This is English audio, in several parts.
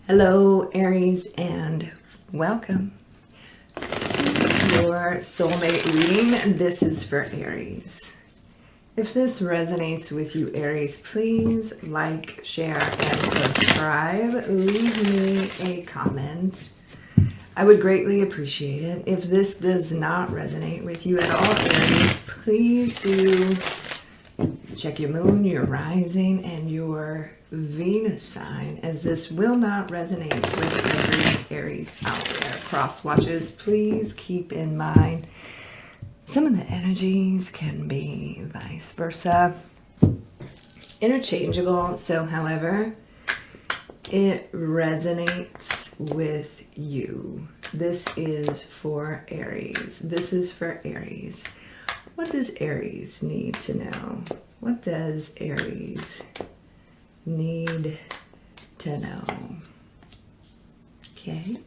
Hello, Aries, and welcome to your soulmate reading. This is for Aries. If this resonates with you, Aries, please like, share, and subscribe. Leave me a comment. I would greatly appreciate it. If this does not resonate with you at all, Aries, please do check your moon, your rising, and your Venus sign, as this will not resonate with every Aries out there. Cross watches, please keep in mind some of the energies can be vice versa, interchangeable. So however it resonates with you, this is for Aries. This is for Aries. What does Aries need to know? What does Aries need to know? Okay.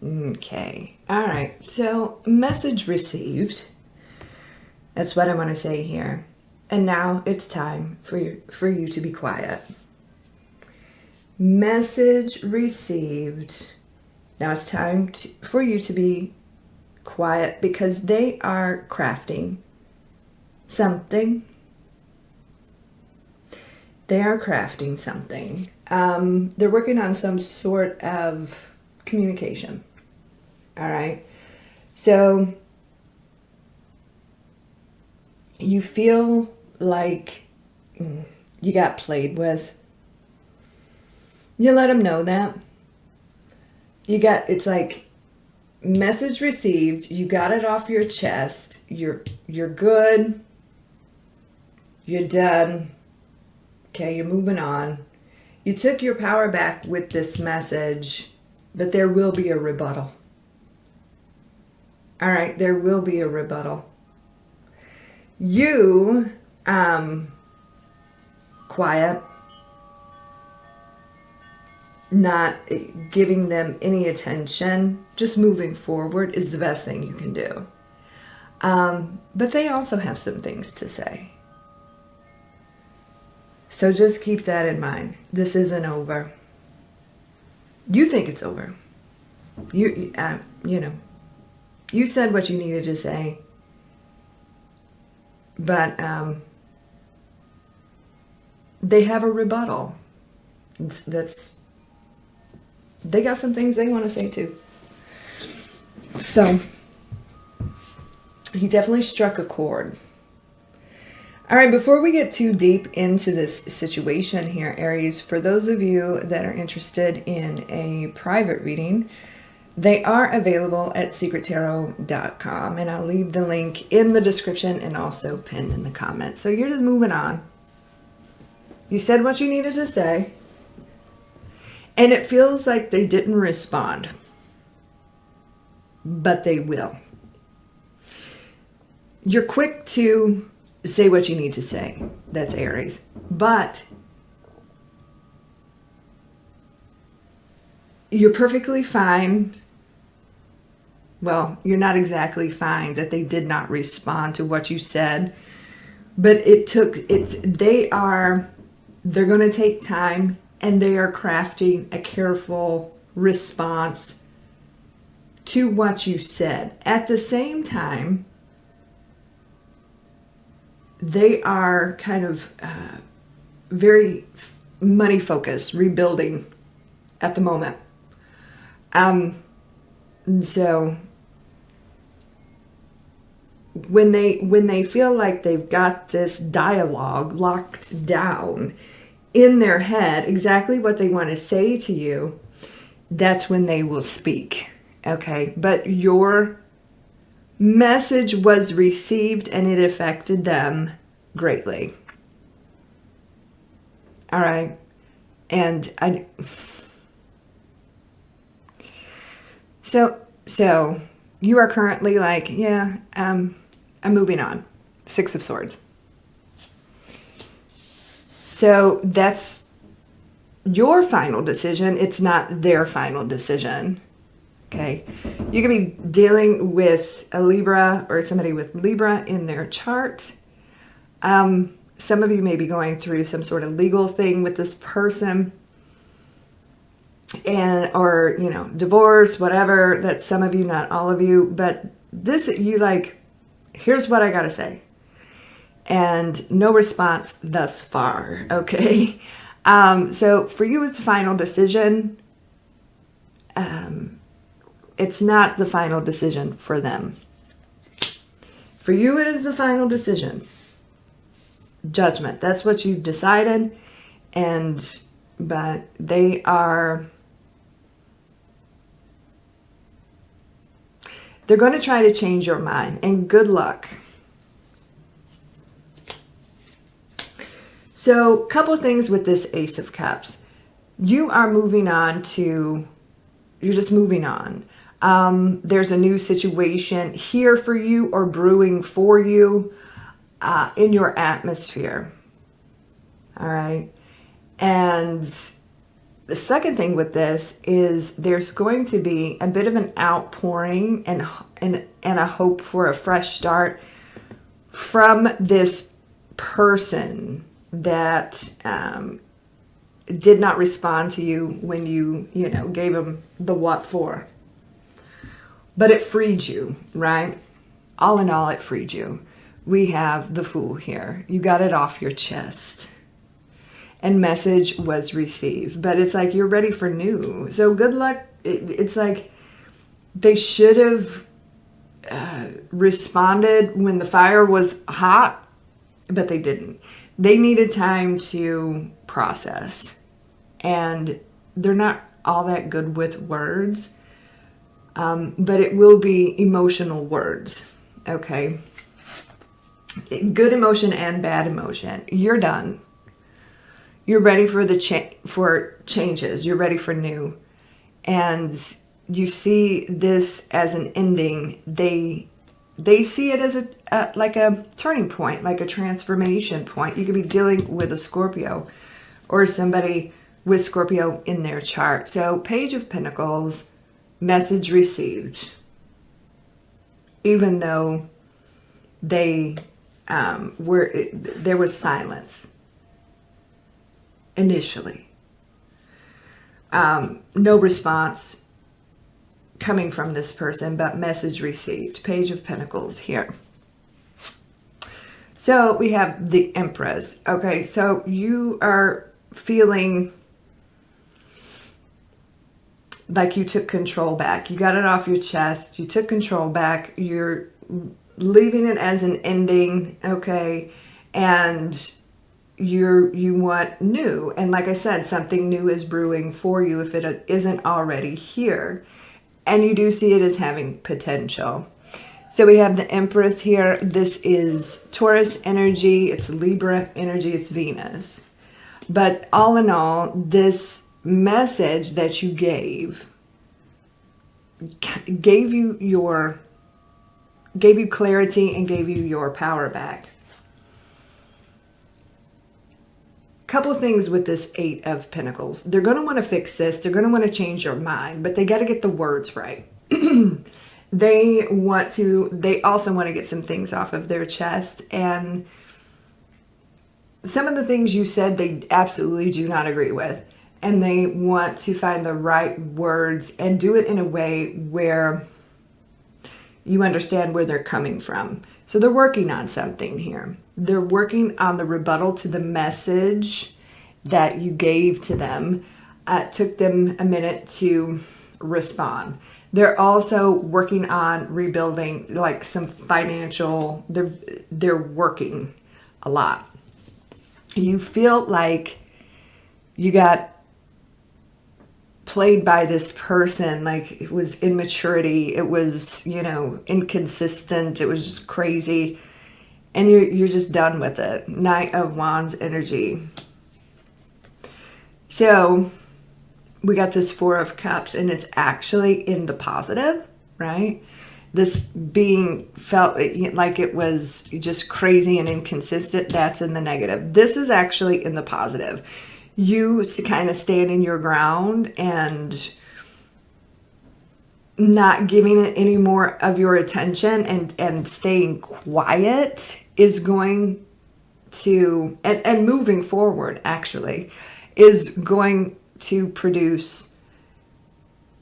Okay. All right. So, message received. That's what I want to say here. And now it's time for you to be quiet. Message received. Now it's time for you to be quiet, because they are crafting something. They are crafting something. They're working on some sort of communication. All right. So you feel like you got played with. You let them know that. It's like message received. You got it off your chest. You're good. You're done. Okay, you're moving on. You took your power back with this message, but there will be a rebuttal. All right, there will be a rebuttal. You, quiet, not giving them any attention, just moving forward is the best thing you can do. But they also have some things to say. So just keep that in mind. This isn't over. You think it's over. You know, you said what you needed to say. But they have a rebuttal. They got some things they want to say too. So he definitely struck a chord. All right, before we get too deep into this situation here, Aries, for those of you that are interested in a private reading, they are available at secrettarot.com, and I'll leave the link in the description and also pinned in the comments. So you're just moving on. You said what you needed to say, and it feels like they didn't respond, but they will. You're quick to say what you need to say. That's Aries. But you're perfectly fine. Well, you're not exactly fine that they did not respond to what you said, but they're going to take time, and they are crafting a careful response to what you said. At the same time, they are kind of very money focused, rebuilding at the moment. So when they feel like they've got this dialogue locked down in their head, exactly what they want to say to you, that's when they will speak. Okay, but your message was received and it affected them greatly. All right, and so you are currently like, yeah, I'm moving on. 6 of Swords. So that's your final decision. It's not their final decision. Okay. You could be dealing with a Libra or somebody with Libra in their chart. Some of you may be going through some sort of legal thing with this person, and or divorce, whatever. That's some of you, not all of you, but this, you like, here's what I gotta say, and no response thus far. Okay. So for you, it's a final decision. It's not the final decision for them. For you, it is the final decision. Judgment. That's what you've decided. But they're going to try to change your mind, and good luck. So, a couple things with this Ace of Cups. You are moving on to, you're just moving on. There's a new situation here for you or brewing for you in your atmosphere. All right. And the second thing with this is there's going to be a bit of an outpouring and a hope for a fresh start from this person that did not respond to you when you gave them the what for. But it freed you, right? All in all, it freed you. We have the Fool here. You got it off your chest. And message was received. But it's like you're ready for new. So good luck. It's like they should have responded when the fire was hot, but they didn't. They needed time to process. And they're not all that good with words. But it will be emotional words. Okay. Good emotion and bad emotion. You're done. You're ready for for changes. You're ready for new. And you see this as an ending. They see it as like a turning point, like a transformation point. You could be dealing with a Scorpio or somebody with Scorpio in their chart. So Page of Pentacles, message received. Even though there was silence initially. No response coming from this person, but message received. Page of Pentacles here. So we have the Empress. Okay, so you are feeling like you took control back. You got it off your chest. You took control back. You're leaving it as an ending, okay? And you want new. And like I said, something new is brewing for you if it isn't already here. And you do see it as having potential. So we have the Empress here. This is Taurus energy. It's Libra energy. It's Venus. But all in all, this message that you gave you clarity and gave you your power back. Couple of things with this Eight of Pentacles. They're going to want to fix this. They're going to want to change your mind, but they got to get the words right. They also want to get some things off of their chest, and some of the things you said they absolutely do not agree with, and they want to find the right words and do it in a way where you understand where they're coming from. So they're working on something here. They're working on the rebuttal to the message that you gave to them. It took them a minute to respond. They're also working on rebuilding, like some financial, they're working a lot. You feel like you got played by this person, like it was immaturity, it was, inconsistent, it was just crazy, and you're just done with it. Knight of Wands energy. So we got this Four of Cups, and it's actually in the positive, right? This being felt like it was just crazy and inconsistent, that's in the negative. This is actually in the positive. you kind of standing your ground and not giving it any more of your attention and staying quiet is going to, and moving forward actually, is going to produce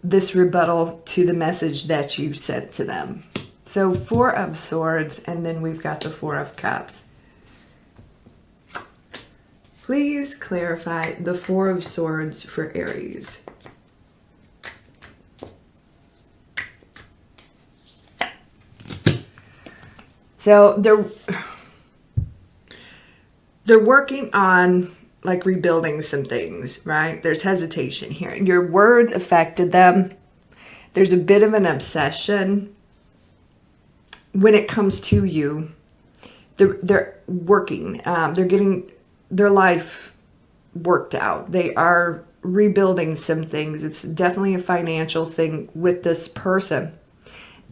this rebuttal to the message that you sent to them. So 4 of Swords, and then we've got the 4 of Cups. Please clarify the 4 of Swords for Aries. So they're working on like rebuilding some things, right? There's hesitation here. Your words affected them. There's a bit of an obsession when it comes to you. They're working. They're getting their life worked out. They are rebuilding some things. It's definitely a financial thing with this person.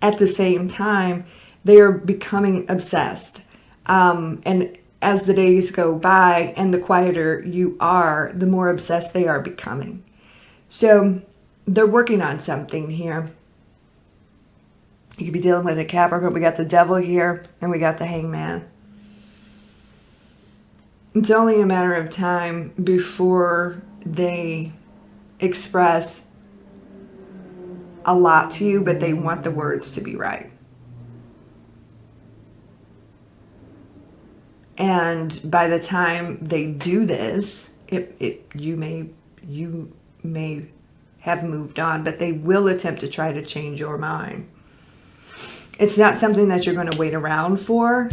At the same time, they are becoming obsessed. And as the days go by and the quieter you are, the more obsessed they are becoming. So they're working on something here. You could be dealing with a Capricorn. We got the Devil here and we got the Hangman. It's only a matter of time before they express a lot to you, but they want the words to be right. And by the time they do this, you may have moved on, but they will attempt to try to change your mind. It's not something that you're going to wait around for.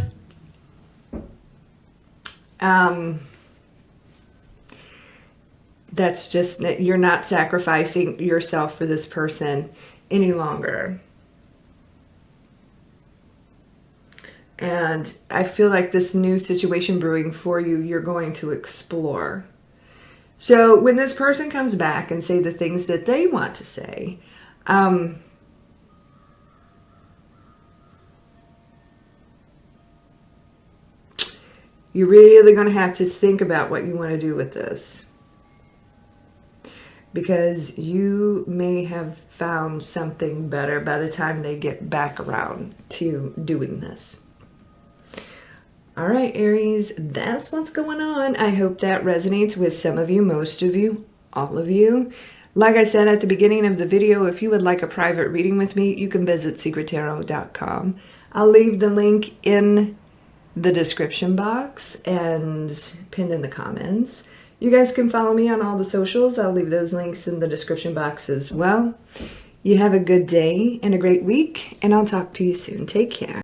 That's just, you're not sacrificing yourself for this person any longer. And I feel like this new situation brewing for you, you're going to explore. So when this person comes back and say the things that they want to say, you're really going to have to think about what you want to do with this. Because you may have found something better by the time they get back around to doing this. All right, Aries, that's what's going on. I hope that resonates with some of you, most of you, all of you. Like I said at the beginning of the video, if you would like a private reading with me, you can visit secrettarot.com. I'll leave the link in the description box and pinned in the comments. You guys can follow me on all the socials. I'll leave those links in the description box as well. You have a good day and a great week, and I'll talk to you soon. Take care.